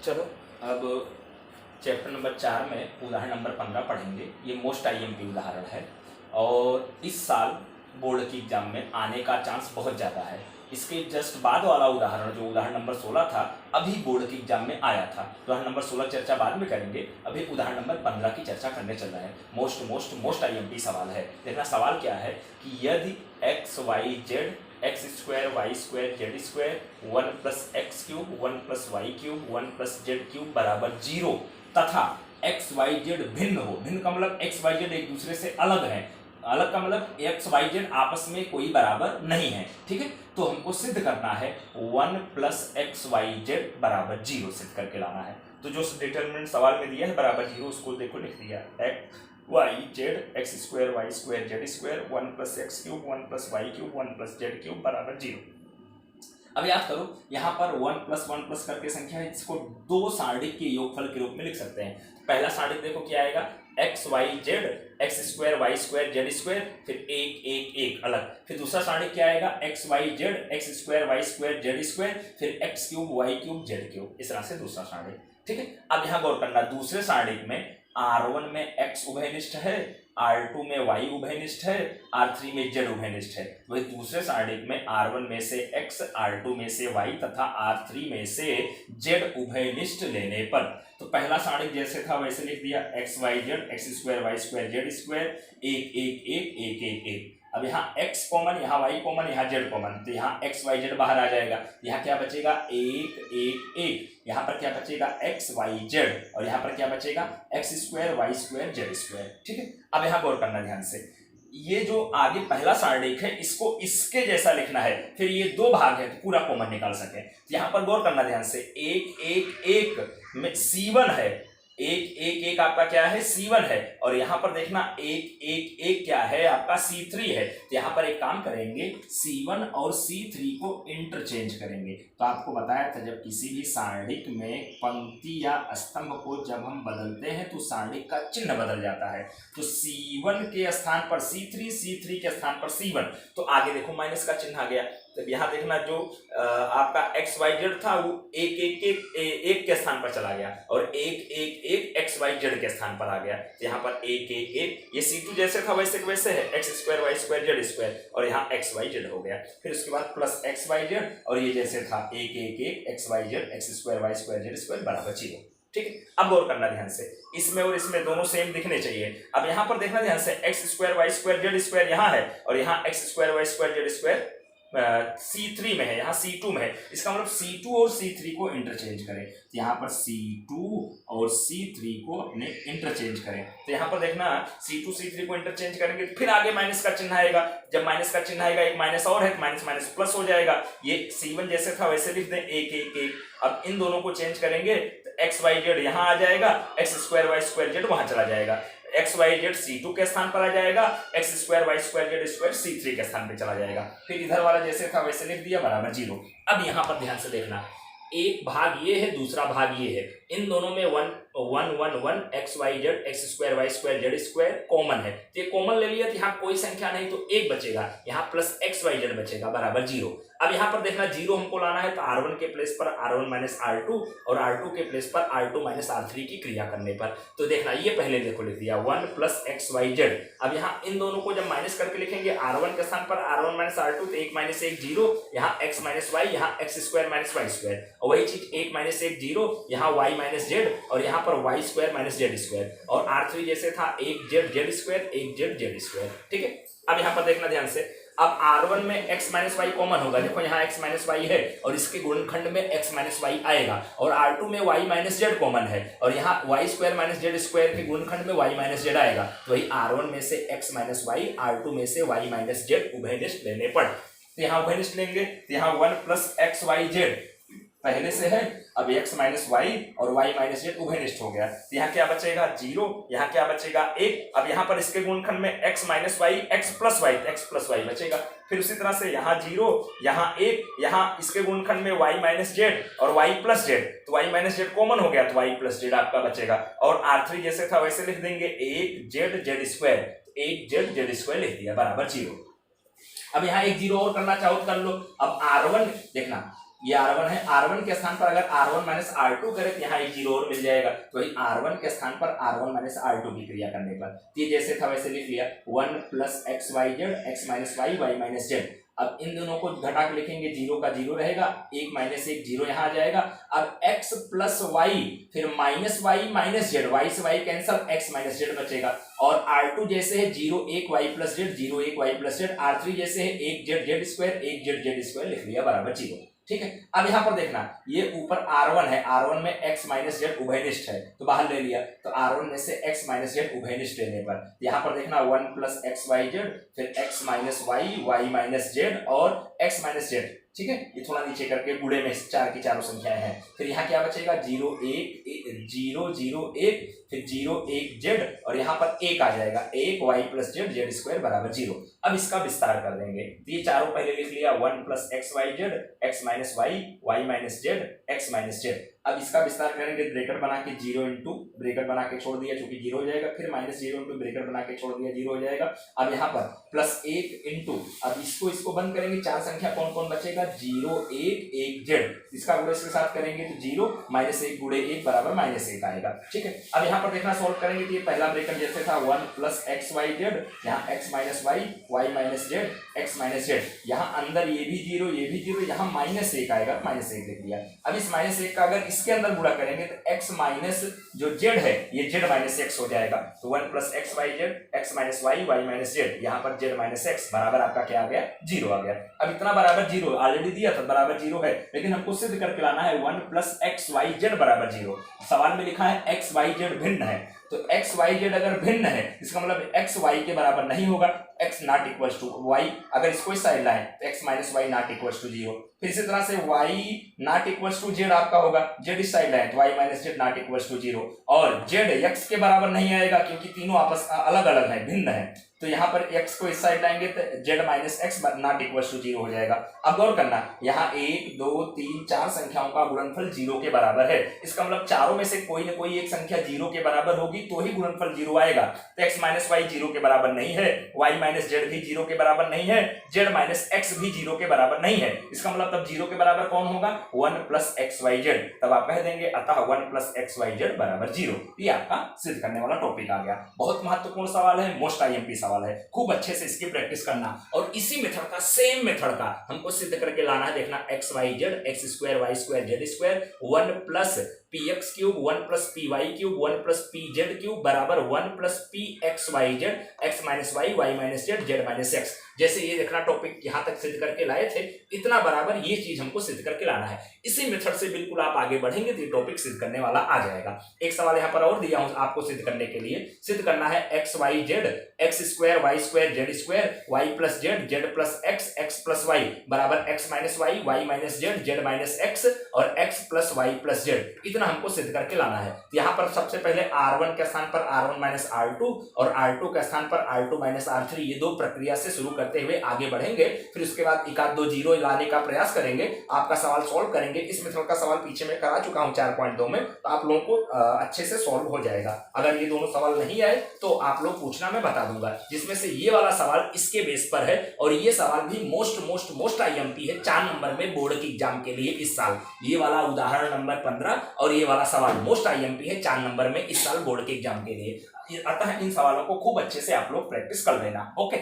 चलो अब chapter number 4 में उदाहरण नंबर 15 पढ़ेंगे। ये मोस्ट आईएमपी उदाहरण है और इस साल बोर्ड की एग्जाम में आने का चांस बहुत ज़्यादा है। इसके जस्ट बाद वाला उदाहरण जो उदाहरण नंबर 16 था अभी बोर्ड की एग्जाम में आया था। उदाहरण नंबर 16 चर्चा बाद में करेंगे, अभी उदाहरण नंबर 15 की चर्चा करने चल रहा है। मोस्ट आईएमपी सवाल है। देखना सवाल क्या है कि यदि x y z x square y square z square 1 plus x cube 1 plus y cube 1 plus z cube बराबर 0 तथा एक्स वाई जेड भिन्न हो। भिन्न का मतलब एक्स वाई जेड एक दूसरे से अलग है। अलग का मतलब एक्स वाई जेड आपस में कोई बराबर नहीं है। ठीक है, तो हमको सिद्ध करना है 1 प्लस एक्स वाई जेड बराबर 0 सिद्ध करके लाना है। तो जो डिटरमिनेंट सवाल में दिया है बराबर 0 उसको देखो लिख दिया x y z x square y square z square 1 plus x cube 1 plus y cube 1 plus z cube बराबर 0। अब याद करो यहाँ पर 1 प्लस करके संख्या है, इसको दो सारणिक के योगफल के रूप में लिख सकते हैं। पहला सारणिक देखो क्या आएगा, x y z x square y square z square फिर एक एक एक अलग। फिर दूसरा सारणिक क्या आएगा, x y z x square y square z square फिर x cube y cube z cube. इस तरह से दूसरा सारणिक। ठीक है, अब यहाँ गौर करना, दूसरे सारणिक में R1 में x उभयनिष्ठ है, R2 में y उभयनिष्ठ है, R3 में z उभयनिष्ठ है। वही दूसरे सारणिक में R1 में से x, R2 में से y तथा R3 में से z उभयनिष्ठ लेने पर, तो पहला सारणिक जैसे था वैसे लिख दिया x y z x square y square z square एक एक एक एक एक एक। अब यहाँ x कॉमन, यहाँ y कॉमन, यहाँ z कॉमन, तो यहाँ x y z बाहर आ जाएगा। यहाँ क्या बचेगा एक एक एक। यहाँ पर क्या बचेगा एक्स वाई जेड और यहाँ पर क्या बचेगा x square y square z square. ठीक है, अब यहाँ गौर करना ध्यान से, ये जो आगे पहला सारणिक है इसको इसके जैसा लिखना है, फिर ये दो भाग है तो पूरा कॉमन निकाल सके। यहाँ पर गौर करना ध्यान से, एक एक एक में C1 है, एक एक एक आपका क्या है C1 है, और यहाँ पर देखना एक एक एक क्या है आपका C3 है। तो यहाँ पर एक काम करेंगे C1 और C3 को इंटरचेंज करेंगे। तो आपको बताया था जब किसी भी सारणिक में पंक्ति या स्तंभ को जब हम बदलते हैं तो सारणिक का चिन्ह बदल जाता है। तो C1 के स्थान पर C3, C3 के स्थान पर C1, तो आगे देखो माइनस का चिन्ह आ गया। तो यहाँ देखना जो आपका एक्स वाई जेड था वो एक एक एक एक के स्थान पर चला गया और एक एक एक एक्स वाई जेड के स्थान पर आ गया। यहाँ पर एक एक एक, ये C2 जैसे था वैसे वैसे है, x square y square z square, और यहाँ एक्स वाई जेड हो गया। फिर उसके बाद प्लस एक्स वाई जेड और ये जैसे था एक एक एक x y z x square y square z square बराबर 0। ठीक है, अब गौर करना ध्यान से, इसमें और इसमें दोनों सेम दिखने चाहिए। अब यहाँ पर देखना ध्यान से, x square y square z square यहाँ है और यहाँ x square y square z square C3 में है, यहाँ C2 में है। इसका मतलब C2 और C3 को इंटरचेंज करें, तो यहाँ पर C2 और C3 को अपने इंटरचेंज करें। तो यहाँ पर देखना C2 C3 को इंटरचेंज करेंगे फिर आगे माइनस का चिन्ह आएगा। जब माइनस का चिन्ह आएगा एक माइनस और है तो माइनस माइनस प्लस हो जाएगा। ये C1 जैसे था वैसे लिख दें एक एक एक। अब इन दोनों को चेंज करेंगे तो एक्स वाई जेड यहाँ आ जाएगा, x square y square z वहां चला जाएगा, एक्स वाई जेड C2 के स्थान पर आ जाएगा, x square y square z square C3 के स्थान पर चला जाएगा। फिर इधर वाला जैसे था वैसे लिख दिया बराबर 0। अब यहाँ पर ध्यान से देखना, एक भाग ये है दूसरा भाग ये है, इन दोनों में 1 1 1 1 x y z x square y square z square common है, तो ये कॉमन ले लिया तो यहाँ कोई संख्या नहीं तो एक बचेगा, यहाँ प्लस एक्स वाई जेड बचेगा बराबर 0। अब यहाँ पर देखना 0 हमको लाना है तो R1 के प्लेस पर R1 माइनस R2 और R2 के प्लेस पर R2 माइनस R3 की क्रिया करने पर, तो देखना ये पहले देखो लिख दिया 1 प्लस एक्स वाई जेड। अब यहाँ इन दोनों को जब माइनस करके लिखेंगे R1 के स्थान पर R1 माइनस R2 तो 1 माइनस 1 0, यहाँ x माइनस वाई, यहाँ x square minus y square, और वही चीज 1 माइनस 1 0, यहाँ y माइनस जेड और यहाँ पर y square minus z square, और R3 जैसे था एक जेड जेड स्क्वायर एक जेड जेड स्क्वायर। ठीक है, अब यहाँ पर देखना ध्यान से, अब R1 में x माइनस वाई कॉमन होगा, देखो यहाँ x माइनस वाई है और इसके गुणनखंड में x माइनस वाई आएगा, और R2 में y माइनस जेड कॉमन है और यहाँ y square minus z square के गुणनखंड में y माइनस जेड आएगा, तो वही R1 में से x माइनस वाई R2 में से y माइनस जेड उभयनिष्ठ लेने पर, तो यहाँ उभयनिष्ठ लेंगे तो यहाँ 1 प्लस एक्स वाई जेड पहले से है, अब x माइनस वाई और y माइनस जेड उभयनिष्ठ हो गया, तो यहाँ क्या बचेगा 0, यहाँ क्या बचेगा 1। अब यहाँ पर इसके गुणनखंड में x minus y x plus y बचेगा। फिर उसी तरह से यहाँ 0, यहाँ 1, यहाँ इसके गुणनखंड में y माइनस जेड और y प्लस जेड, तो y माइनस जेड कॉमन हो गया तो y प्लस जेड आपका बचेगा, और R3 जैसे था वैसे लिख देंगे एक जेड जेड स्क्वायर, एक जेड जेड स्क्वायर लिख दिया बराबर 0। अब यहाँ एक 0 और करना चाहो तो कर लो। अब R1 देखना ये R1 है, R1 के स्थान पर अगर R1 माइनस R2 करें तो यहाँ एक जीरो और मिल जाएगा, तो वही R1 के स्थान पर R1 माइनस R2 की क्रिया करने पर ये जैसे था वैसे लिख लिया 1 plus x y z x minus y y minus z. अब इन दोनों को घटा के लिखेंगे, जीरो का जीरो रहेगा, एक माइनस एक जीरो यहाँ आ जाएगा। अब x प्लस वाई फिर minus y minus z, y से y cancel, x minus z बचेगा। और R2 जैसे है जीरो एक वाई प्लस जेड, जीरो एक वाई प्लस जेड। R3 जैसे है एक जेड जेड स्क्वायर, एक जेड जेड स्क्वायर लिख लिया बराबर जीरो। ठीक है, अब यहाँ पर देखना ये ऊपर R1 है, R1 में x माइनस जेड उभयनिष्ठ है तो बाहर ले लिया, तो R1 में से x माइनस जेड उभयनिष्ठ लेने पर यहाँ पर देखना 1 प्लस एक्स वाई जेड फिर x minus y y minus z और x माइनस जेड। ठीक है, ये थोड़ा नीचे करके गुणे में चार की चारों संख्याएं हैं। फिर यहाँ क्या बचेगा 0 1 0 0 1 फिर 0 1 जेड और यहाँ पर एक आ जाएगा, एक y plus z z square बराबर जीरो। अब इसका विस्तार कर देंगे तो ये चारों पहले लिख लिया 1 plus x y z x minus y y minus z x minus z. अब इसका विस्तार करेंगे, ब्रैकेट बना के 0 इंटू ब्रैकेट बना के छोड़ दिया क्योंकि जीरो हो जाएगा, फिर माइनस 0 इंटू ब्रैकेट बना के छोड़ दिया, जीरो हो जाएगा। अब यहाँ पर प्लस 1 इंटू, अब इसको बंद करेंगे, चार संख्या कौन कौन बचेगा 0 1 1 जेड, इसका गुणे इसके साथ करेंगे तो 0 माइनस 1 गुणे 1 बराबर माइनस 1 आएगा। ठीक है, अब यहाँ पर देखना सॉल्व करेंगे तो ये पहला ब्रैकेट जैसे था 1 प्लस एक्स वाई जेड, यहाँ x minus y y minus z x minus z, यहाँ अंदर ये भी जीरो ये भी जीरो, यहाँ माइनस 1 आएगा, माइनस 1 लिख दिया। अब इस माइनस 1 का अगर इसके अंदर गुणा करेंगे तो x माइनस जो जेड है ये जेड माइनस एक्स हो जाएगा, तो 1 plus x y z x minus y y minus z, यहाँ पर जेड माइनस एक्स बराबर आपका क्या आ गया जीरो आ गया। अब इतना बराबर जीरो ऑलरेडी दिया था, बराबर जीरो है, लेकिन हमको सिद्ध करके लाना है 1 प्लस एक्स वाई जेड बराबर जीरो। सवाल में लिखा है एक्स वाई जेड भिन्न है, तो एक्स वाई जेड अगर भिन्न है इसका मतलब एक्स वाई के बराबर नहीं होगा, x not equal to y, अगर इसको इस साइड लाएं तो x minus y not equal to zero. फिर इसी तरह से y not equal to z आपका होगा, z इस साइड लाएं तो y minus z not equal to zero, और z x के बराबर नहीं आएगा क्योंकि तीनों आपस अलग अलग है, भिन्न है, तो यहाँ पर x को इस साइड लाएंगे तो z minus x not equal to zero हो जाएगा। अब गौर करना, यहाँ 1 2 3 4 संख्याओं का गुणनफल जीरो के बराबर है, इसका मतलब चारों में से कोई न कोई एक संख्या जीरो के बराबर होगी तो ही गुणनफल जीरो आएगा। तो x माइनस वाई जीरो के बराबर नहीं है, y माइनस जेड भी जीरो के बराबर नहीं है, z माइनस एक्स भी जीरो के बराबर नहीं है, इसका मतलब तब जीरो के बराबर कौन होगा 1 प्लस एक्स वाई जेड, तब आप कह देंगे अतः 1 प्लस एक्स वाई जेड बराबर जीरो। ये आपका सिद्ध करने वाला टॉपिक आ गया। बहुत महत्वपूर्ण सवाल है, मोस्ट आईएमपी सवाल है, खूब अच्छे से इसकी प्रैक्टिस करना और इसी मेथड का सेम मेथड का हमको सिद्ध करके लाना है। देखना x y z x square y square z square 1 plus p x cube 1 plus p y cube 1 plus p z cube बराबर 1 plus p x y z x minus y y minus z z minus x. जैसे ये देखना topic यहां तक सिद्ध करके लाए थे, इतना बराबर ये चीज हमको सिद्ध करके लाना है। इसी मेथड से बिल्कुल आप आगे बढ़ेंगे तो ये टॉपिक सिद्ध करने वाला आ जाएगा। एक सवाल यहाँ पर और दिया हूं आपको सिद्ध करने के लिए, सिद्ध करना है x y z x square y square z square y plus z z plus x x plus y बराबर x minus y y minus z z minus x और x plus y plus z, इतना हमको सिद्ध करके लाना है। यहाँ पर सबसे पहले R1 के स्थान पर R1 माइनस R2 और R2 के स्थान पर R2 माइनस R3, ये दो प्रक्रिया से शुरू करते हुए आगे बढ़ेंगे। फिर उसके बाद एक आध दो जीरो लाने का प्रयास करेंगे, आपका सवाल सॉल्व करेंगे। इस मेथड का सवाल पीछे में करा चुका हूं 4.2 में, तो आप लोगों को अच्छे से सॉल्व हो जाएगा। अगर ये दोनों सवाल नहीं आए तो आप लोग पूछना, मैं बता दूंगा, जिसमें से ये वाला सवाल इसके बेस पर है और ये सवाल भी मोस्ट आईएमपी है 4 नंबर में बोर्ड के एग्जाम के लिए इस साल। ये वाला उदाहरण नंबर 15 और ये वाला सवाल मोस्ट आईएमपी है 4 नंबर में इस साल बोर्ड के एग्जाम के लिए। अतः इन सवालों को खूब अच्छे से आप लोग प्रैक्टिस कर लेना। ओके।